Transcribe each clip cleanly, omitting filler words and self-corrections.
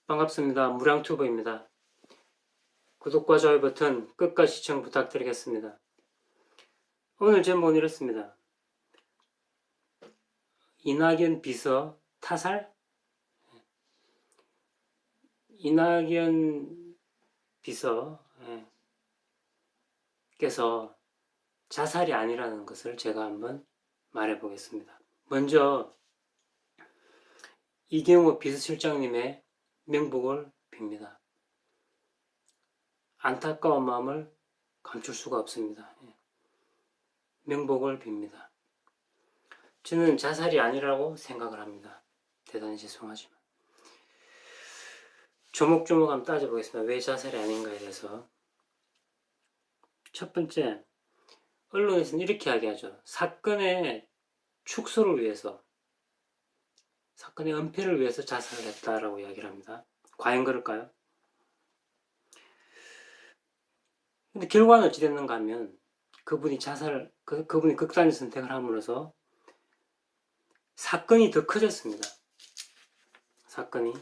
반갑습니다. 무량투브입니다. 구독과 좋아요 버튼 끝까지 시청 부탁드리겠습니다. 오늘 제목은 이렇습니다. 이낙연 비서 타살? 이낙연 비서께서 자살이 아니라는 것을 제가 한번 말해 보겠습니다. 먼저 이경호 비서실장님의 명복을 빕니다. 안타까운 마음을 감출 수가 없습니다. 명복을 빕니다. 저는 자살이 아니라고 생각을 합니다. 대단히 죄송하지만. 조목조목 한번 따져보겠습니다. 왜 자살이 아닌가에 대해서. 첫 번째, 언론에서는 이렇게 이야기하죠. 사건의 축소를 위해서, 사건의 은폐를 위해서 자살을 했다라고 이야기를 합니다. 과연 그럴까요? 근데 결과는 어찌 됐는가 하면 그분이 그분이 극단의 선택을 함으로써 사건이 더 커졌습니다. 사건이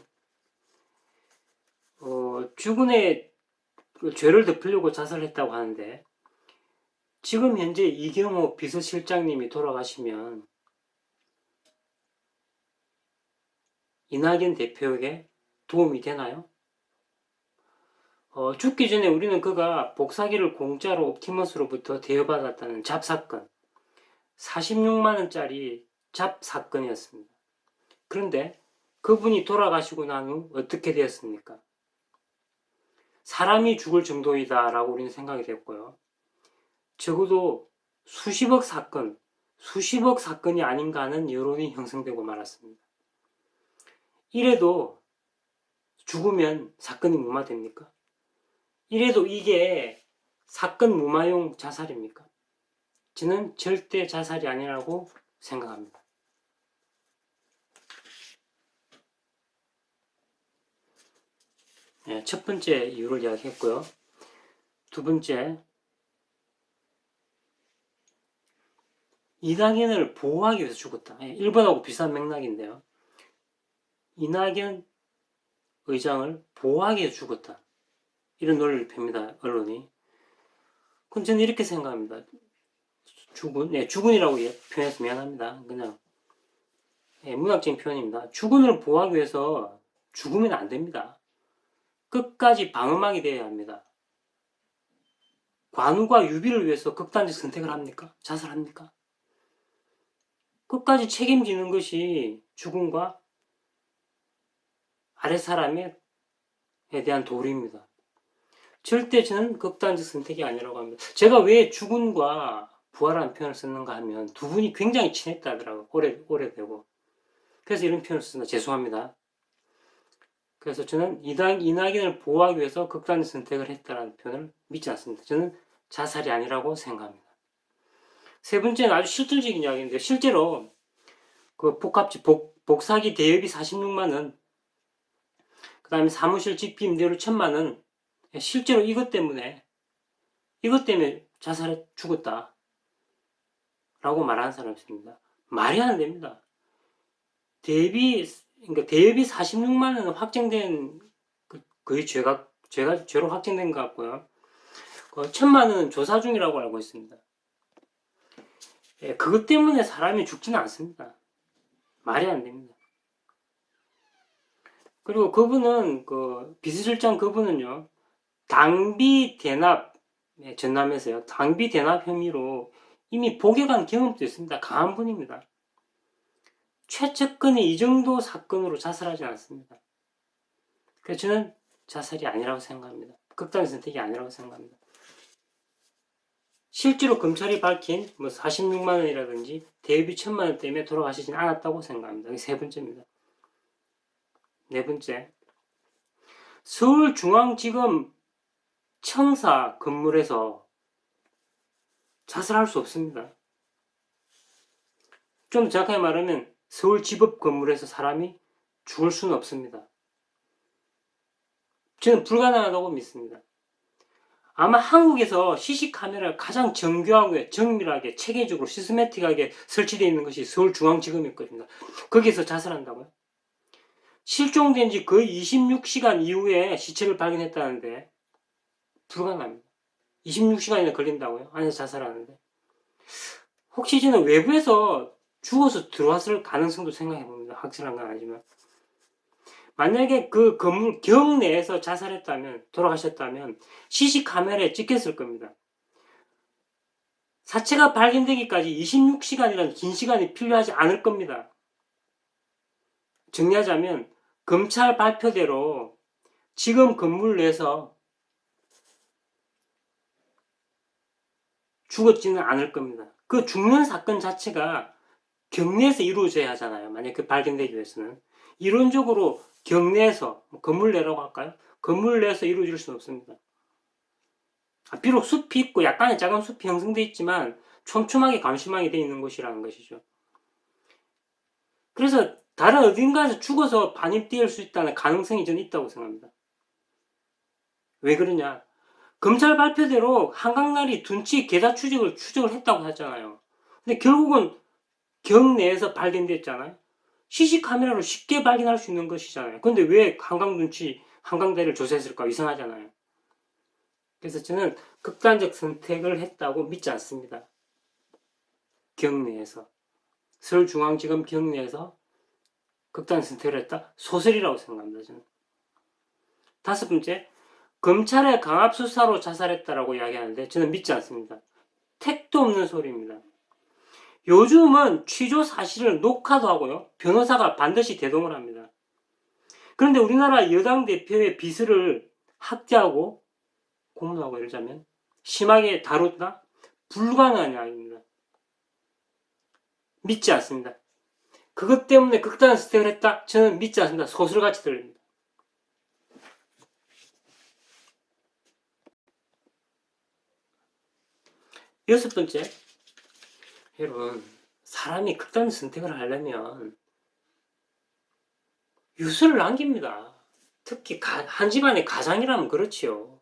주군의 죄를 덮으려고 자살했다고 하는데, 지금 현재 이경호 비서실장님이 돌아가시면 이낙연 대표에게 도움이 되나요? 죽기 전에 우리는 그가 복사기를 공짜로 옵티머스로부터 대여받았다는 잡사건, 46만원짜리 잡사건이었습니다. 그런데 그분이 돌아가시고 난 후 어떻게 되었습니까? 사람이 죽을 정도이다 라고 우리는 생각이 됐고요. 적어도 수십억 사건이 아닌가 하는 여론이 형성되고 말았습니다. 이래도 죽으면 사건이 무마됩니까? 이래도 이게 사건 무마용 자살입니까? 저는 절대 자살이 아니라고 생각합니다. 첫 번째 이유를 이야기했고요. 두 번째, 이낙연을 보호하기 위해서 죽었다. 일본하고 비슷한 맥락인데요. 이낙연 의장을 보호하기 위해서 죽었다. 이런 논리를 펴니다, 언론이. 그럼 저는 이렇게 생각합니다. 주군이라고 표현해서 미안합니다. 그냥 문학적인 표현입니다. 주군을 보호하기 위해서 죽으면 안 됩니다. 끝까지 방어막이 되어야 합니다. 관우가 유비를 위해서 극단적 선택을 합니까? 자살합니까? 끝까지 책임지는 것이 주군과 아랫사람에 대한 도리입니다. 절대 저는 극단적 선택이 아니라고 합니다. 제가 왜 주군과 부하라는 표현을 썼는가 하면 두 분이 굉장히 친했다 하더라고요. 오래되고. 그래서 이런 표현을 썼습니다. 죄송합니다. 그래서 저는 이낙연을 보호하기 위해서 극단적 선택을 했다는 표현을 믿지 않습니다. 저는 자살이 아니라고 생각합니다. 세 번째는 아주 실질적인 이야기인데, 실제로 그 복사기 대여비 46만원, 그 다음에 사무실 집비 임대료 1000만원, 실제로 이것 때문에 자살해 죽었다 라고 말하는 사람이 있습니다. 말이 안 됩니다. 대여비 46만원은 확정된, 거의 죄로 확정된 것 같고요. 1000만원은 조사 중이라고 알고 있습니다. 그것 때문에 사람이 죽지는 않습니다. 말이 안 됩니다. 그리고 그분은, 비서실장 그분은요, 당비 대납, 전남에서요, 당비 대납 혐의로 이미 복역한 경험도 있습니다. 강한 분입니다. 최측근이 이 정도 사건으로 자살하지 않습니다. 그래서 저는 자살이 아니라고 생각합니다. 극단의 선택이 아니라고 생각합니다. 실제로 검찰이 밝힌 46만원이라든지 대여비 1000만원 때문에 돌아가시진 않았다고 생각합니다. 이게 세 번째입니다. 네 번째, 서울중앙지검 청사 건물에서 자살할 수 없습니다. 좀 정확하게 말하면 서울지법 건물에서 사람이 죽을 수는 없습니다. 저는 불가능하다고 믿습니다. 아마 한국에서 CC카메라가 가장 정교하고 정밀하게 체계적으로 시스테마틱하게 설치되어 있는 것이 서울중앙지검일 것입니다. 거기서 자살한다고요? 실종된 지 거의 26시간 이후에 시체를 발견했다는데 불가능합니다. 26시간이나 걸린다고요? 안에서 자살하는데. 혹시 저는 외부에서 죽어서 들어왔을 가능성도 생각해 봅니다. 확실한 건 아니지만. 만약에 그 건물 경내에서 자살했다면, 돌아가셨다면 CC 카메라에 찍혔을 겁니다. 사체가 발견되기까지 26시간이라는 긴 시간이 필요하지 않을 겁니다. 정리하자면 검찰 발표대로 지금 건물 내에서 죽었지는 않을 겁니다. 그 죽는 사건 자체가 경내에서 이루어져야 하잖아요. 만약 그 발견되기 위해서는. 이론적으로 경내에서, 건물 내라고 할까요? 건물 내에서 이루어질 수는 없습니다. 비록 숲이 있고 약간의 작은 숲이 형성되어 있지만 촘촘하게 감시망이 되어 있는 곳이라는 것이죠. 그래서 다른 어딘가에서 죽어서 반입될 수 있다는 가능성이 저는 있다고 생각합니다. 왜 그러냐? 검찰 발표대로 한강날이 둔치 계좌 추적을 했다고 하잖아요. 근데 결국은 경내에서 발견됐잖아요. CC카메라로 쉽게 발견할 수 있는 것이잖아요. 근데 왜 한강대를 조사했을까? 이상하잖아요. 그래서 저는 극단적 선택을 했다고 믿지 않습니다. 경내에서. 서울중앙지검 경내에서 극단적 선택을 했다? 소설이라고 생각합니다. 저는. 다섯 번째, 검찰의 강압수사로 자살했다라고 이야기하는데 저는 믿지 않습니다. 택도 없는 소리입니다. 요즘은 취조 사실을 녹화도 하고요. 변호사가 반드시 대동을 합니다. 그런데 우리나라 여당 대표의 비서를 학대하고 고문하고 이러자면 심하게 다뤘다? 불가능한 이야기입니다. 믿지 않습니다. 그것 때문에 극단적 선택을 했다? 저는 믿지 않습니다. 소설같이 들립니다. 여섯 번째, 여러분, 사람이 극단적 선택을 하려면 유서를 남깁니다. 특히 한 집안의 가장이라면 그렇지요.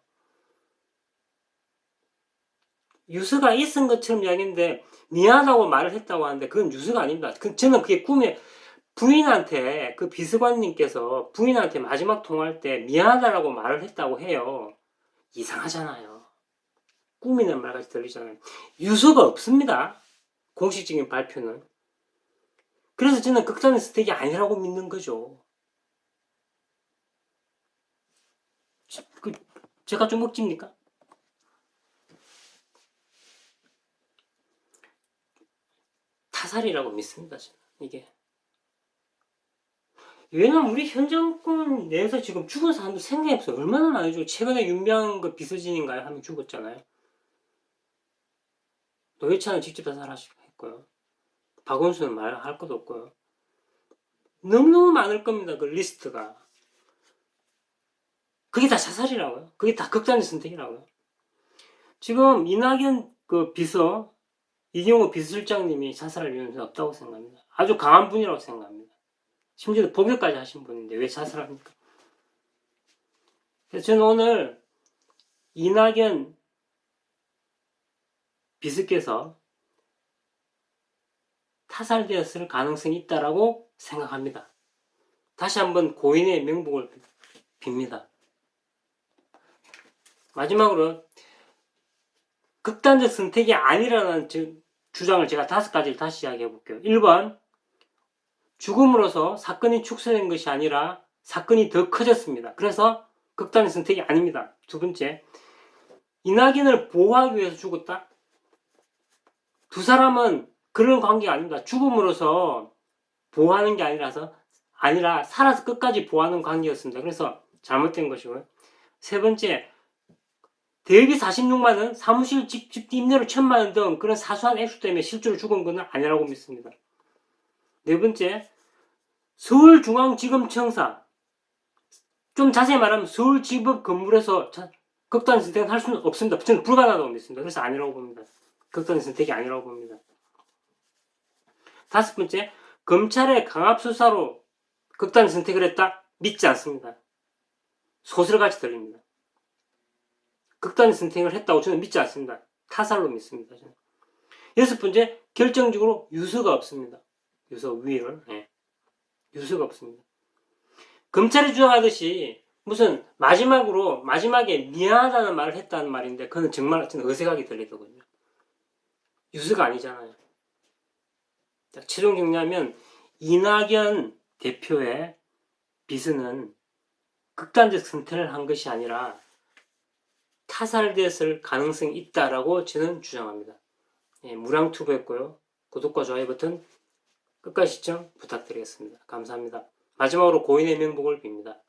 유서가 있은 것처럼 이야기인데 미안하다고 말을 했다고 하는데 그건 유서가 아닙니다. 저는 그게 꿈에 부인한테 그 비서관님께서 부인한테 마지막 통화할 때 미안하다라고 말을 했다고 해요. 이상하잖아요. 꿈이는 말같이 들리잖아요. 유서가 없습니다. 공식적인 발표는. 그래서 저는 극단의 선택이 아니라고 믿는 거죠. 제가 좀 억지입니까? 타살이라고 믿습니다. 저는 이게. 왜냐면 우리 현 정권 내에서 지금 죽은 사람들 생각이 없어요. 얼마나 많이 최근에 윤병 그 비서진인가요? 한 명 죽었잖아요. 노회찬은 직접 자살했고요. 박원순은 말할 것도 없고요. 너무너무 많을 겁니다. 그 리스트가. 그게 다 자살이라고요. 그게 다 극단의 선택이라고요. 지금 이낙연 그 비서 이경호 비서실장님이 자살할 이유는 없다고 생각합니다. 아주 강한 분이라고 생각합니다. 심지어 복역까지 하신 분인데 왜 자살합니까? 그래서 저는 오늘 이낙연 비서께서 타살되었을 가능성이 있다라고 생각합니다. 다시 한번 고인의 명복을 빕니다. 마지막으로 극단적 선택이 아니라는 주장을 제가 5가지를 다시 이야기해 볼게요. 1번, 죽음으로써 사건이 축소된 것이 아니라 사건이 더 커졌습니다. 그래서 극단적 선택이 아닙니다. 두 번째, 이낙연을 보호하기 위해서 죽었다? 두 사람은 그런 관계가 아닙니다. 죽음으로써 보호하는 게 아니라 살아서 끝까지 보호하는 관계였습니다. 그래서 잘못된 것이고요. 세 번째, 대여비 46만원, 사무실 집 임대료 1000만원 등 그런 사소한 액수 때문에 실제로 죽은 것은 아니라고 믿습니다. 네 번째, 서울중앙지검청사, 좀 자세히 말하면 서울지법 건물에서 극단적 선택을 할 수는 없습니다. 저는 불가능하다고 믿습니다. 그래서 아니라고 봅니다. 극단적 선택이 아니라고 봅니다. 다섯 번째, 검찰의 강압수사로 극단적 선택을 했다? 믿지 않습니다. 소설같이 들립니다. 극단적 선택을 했다고 저는 믿지 않습니다. 타살로 믿습니다. 저는. 여섯 번째, 결정적으로 유서가 없습니다. 유서 위를. 네. 유서가 없습니다. 검찰이 주장하듯이 무슨 마지막에 미안하다는 말을 했다는 말인데 그건 정말 좀 어색하게 들리더군요. 유수가 아니잖아요. 자, 최종 정리하면 이낙연 대표의 비서는 극단적 선택을 한 것이 아니라 타살됐을 가능성이 있다라고 저는 주장합니다. 예, 무량투부였고요. 구독과 좋아요 버튼 끝까지 시청 부탁드리겠습니다. 감사합니다. 마지막으로 고인의 명복을 빕니다.